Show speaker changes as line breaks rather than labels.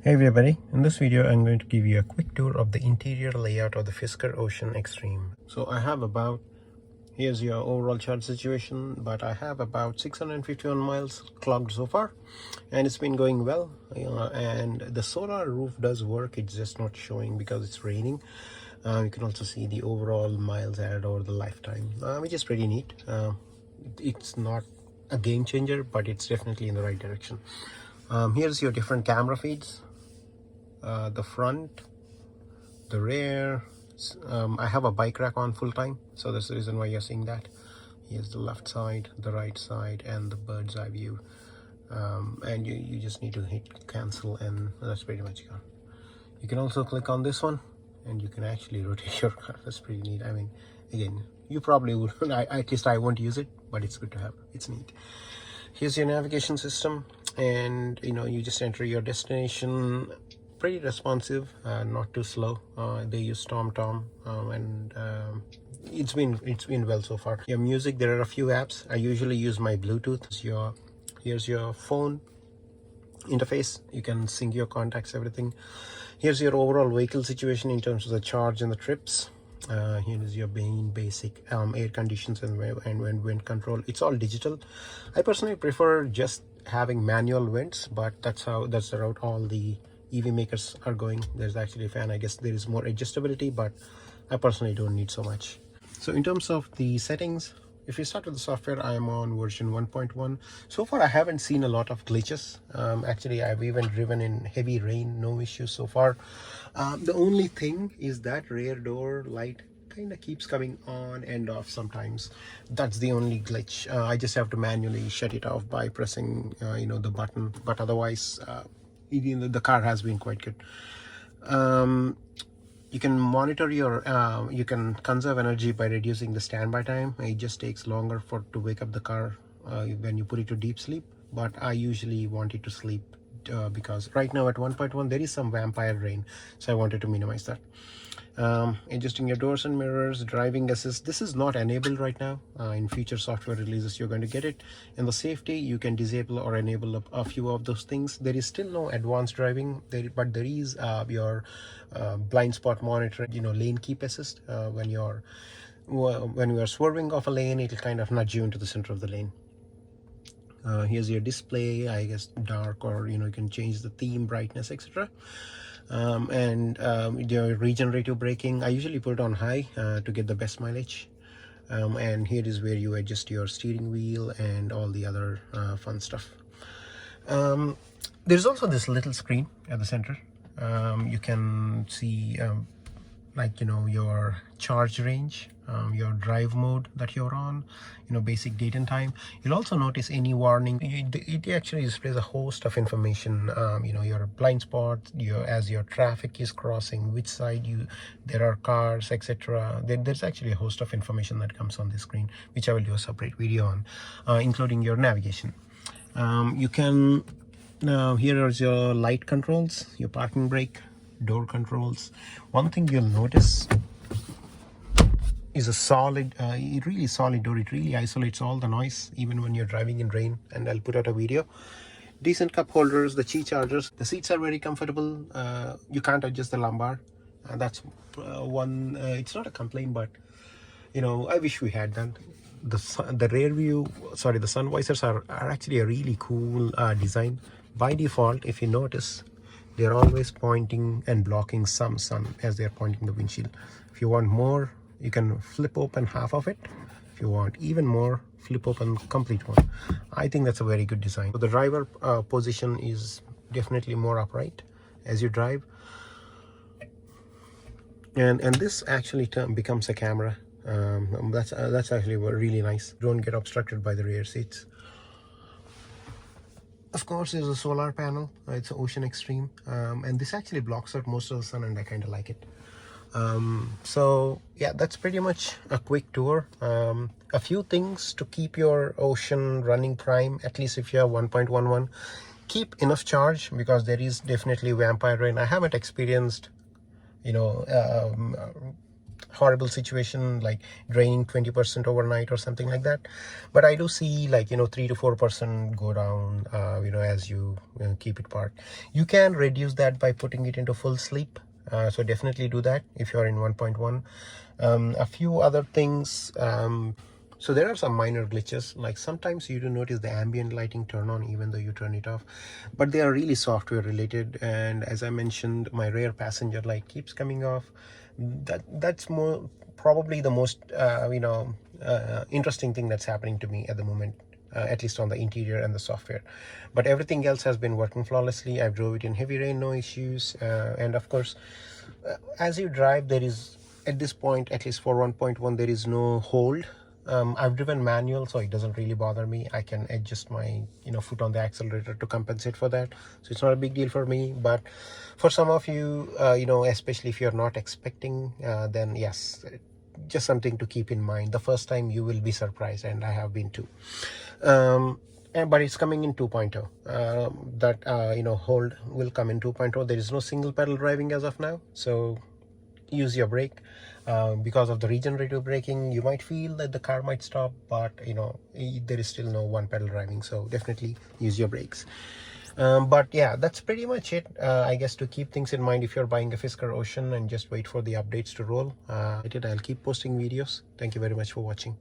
Hey everybody, in this video I'm going to give you a quick tour of the interior layout of the Fisker Ocean Extreme. So here's your overall charge situation, but I have about 651 miles clocked so far, and it's been going well. And the solar roof does work, it's just not showing because it's raining. You can also see the overall miles added over the lifetime, which is pretty neat. It's not a game changer, but it's definitely in the right direction. Here's your different camera feeds. The front, the rear. I have a bike rack on full time, so that's the reason why you're seeing that. Here's the left side, the right side, and the bird's eye view. And you just need to hit cancel, and that's pretty much gone. You can also click on this one and you can actually rotate your car. That's pretty neat. I mean, again, you probably would at least I won't use it, but it's good to have. It's neat. Here's your navigation system, and you just enter your destination. Pretty responsive, not too slow. They use TomTom, and it's been well so far. Your music, there are a few apps. I usually use my Bluetooth. Here's your phone interface. You can sync your contacts, everything. Here's your overall vehicle situation in terms of the charge and the trips. Here is your main basic air conditions and wind control. It's all digital. I personally prefer just having manual winds, but that's the route all the EV makers are going. There's actually a fan. I guess there is more adjustability, but I personally don't need so much. So in terms of the settings, if you start with the software, I am on version 1.1. So far I haven't seen a lot of glitches. Actually, I've even driven in heavy rain, no issues so far. The only thing is that rear door light kind of keeps coming on and off sometimes. That's the only glitch. I just have to manually shut it off by pressing the button, but otherwise the car has been quite good. You can monitor you can conserve energy by reducing the standby time. It just takes longer to wake up the car when you put it to deep sleep, but I usually want it to sleep because right now at 1.1 there is some vampire rain, so I wanted to minimize that. Adjusting your doors and mirrors, driving assist, this is not enabled right now. In future software releases you're going to get it. And the safety, you can disable or enable a few of those things. There is still no advanced driving there, but there is your blind spot monitor, lane keep assist. When you are swerving off a lane, it'll kind of nudge you into the center of the lane. Here's your display, I guess dark, or you can change the theme, brightness, etc. Your regenerative braking, I usually put it on high to get the best mileage. And here is where you adjust your steering wheel and all the other fun stuff. There's also this little screen at the center. You can see your charge range, your drive mode that you're on, basic date and time. You'll also notice any warning. It actually displays a host of information, your blind spot, as your traffic is crossing, which side there are cars, etc. There's actually a host of information that comes on the screen, which I will do a separate video on, including your navigation. Here are your light controls, your parking brake, door controls. One thing you'll notice is a solid, really solid door. It really isolates all the noise, even when you're driving in rain. And I'll put out a video. Decent cup holders, the Qi chargers. The seats are very comfortable. You can't adjust the lumbar. That's one. It's not a complaint, but I wish we had that. The rear view, the sun visors are actually a really cool design. By default, if you notice, they're always pointing and blocking some sun as they're pointing the windshield. If you want more, you can flip open half of it. If you want even more, flip open complete one. I think that's a very good design. So the driver position is definitely more upright as you drive. And this actually becomes a camera. That's actually really nice. Don't get obstructed by the rear seats. Of course, there's a solar panel. It's Ocean Extreme, and this actually blocks out most of the sun, and I kind of like it. So yeah, that's pretty much a quick tour. A few things to keep your Ocean running prime, at least if you have 1.11. Keep enough charge, because there is definitely vampire rain. I haven't experienced horrible situation like draining 20% overnight or something like that. But I do see like 3 to 4% go down as you keep it parked. You can reduce that by putting it into full sleep, so definitely do that if you're in 1.1. A few other things, so there are some minor glitches, like sometimes you do notice the ambient lighting turn on even though you turn it off, but they are really software related. And as I mentioned, my rear passenger light keeps coming off. That's more probably the most interesting thing that's happening to me at the moment, at least on the interior and the software. But everything else has been working flawlessly. I've drove it in heavy rain, no issues. And of course, as you drive, there is, at this point, at least for 1.1, there is no hold. I've driven manual, so it doesn't really bother me. I can adjust my foot on the accelerator to compensate for that, so it's not a big deal for me. But for some of you, especially if you're not expecting, then yes, just something to keep in mind. The first time you will be surprised, and I have been too. But it's coming in 2.0. That hold will come in 2.0. There is no single pedal driving as of now, so use your brake. Because of the regenerative braking, you might feel that the car might stop, but there is still no one pedal driving, so definitely use your brakes. But yeah, that's pretty much it. I guess to keep things in mind if you're buying a Fisker Ocean, and just wait for the updates to roll. I'll keep posting videos. Thank you very much for watching.